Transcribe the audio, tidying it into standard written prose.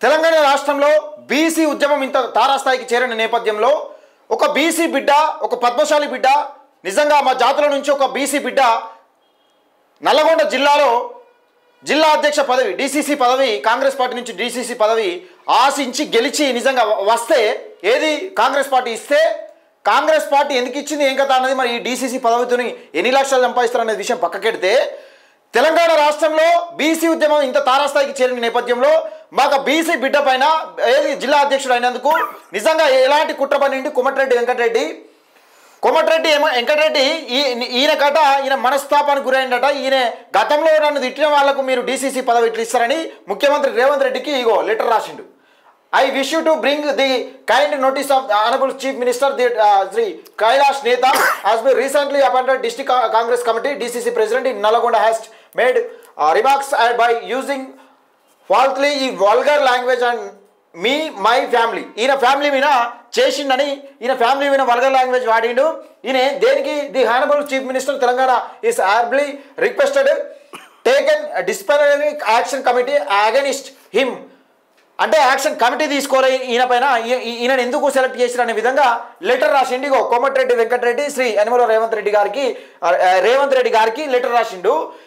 తెలంగాణ రాష్ట్రంలో బీసీ ఉద్యమం ఇంత తారాస్థాయికి చేరిన నేపథ్యంలో ఒక బీసీ బిడ్డ, ఒక పద్మశాలి బిడ్డ, నిజంగా మా జాతుల నుంచి ఒక బీసీ బిడ్డ నల్లగొండ జిల్లాలో జిల్లా అధ్యక్ష పదవి, డీసీసీ పదవి, కాంగ్రెస్ పార్టీ నుంచి డీసీసీ పదవి ఆశించి గెలిచి నిజంగా వస్తే, ఏది కాంగ్రెస్ పార్టీ ఇస్తే కాంగ్రెస్ పార్టీ ఎందుకు ఇచ్చింది, ఏం కథ అన్నది, మరి ఈ డీసీసీ పదవితోని ఎన్ని లక్షలు సంపాదిస్తారు అనే విషయం పక్కకెడితే, తెలంగాణ రాష్ట్రంలో బీసీ ఉద్యమం ఇంత తారాస్థాయికి చేరిన నేపథ్యంలో మాకు బీసీ బిడ్డ పైన ఏది జిల్లా అధ్యక్షుడు అయినందుకు నిజంగా ఎలాంటి కుట్ర పనిండి కోమటిరెడ్డి వెంకటరెడ్డి ఈయన కట ఈయన మనస్తాపానికి గురైందట. ఈయన గతంలో నన్ను తిట్టిన వాళ్లకు మీరు డీసీసీ పదవి ఇట్లా ఇస్తారని ముఖ్యమంత్రి రేవంత్ రెడ్డికి ఇగో లెటర్ రాసిండు. I wish you to bring the kind notice of the Honorable Chief Minister Sri Kailash Neta has been recently appointed District Congress Committee DCC President in Nalagonda has made remarks by using falsely vulgar language and me, my family. ఈయన family మీద చేసిండని, ఈయన family మీద vulgar language వాడిండు. ఈయన దేనికి the honourable chief minister Telangana is humbly requested taken disciplinary action committee against him. అంటే action committee తీసుకోలే ఈయన పైన, ఈయనను ఎందుకు సెలెక్ట్ చేసిన అనే విధంగా లెటర్ రాసిండు. కోమటిరెడ్డి వెంకటరెడ్డి శ్రీ యనమల రేవంత్ రెడ్డి గారికి లెటర్ రాసిండు.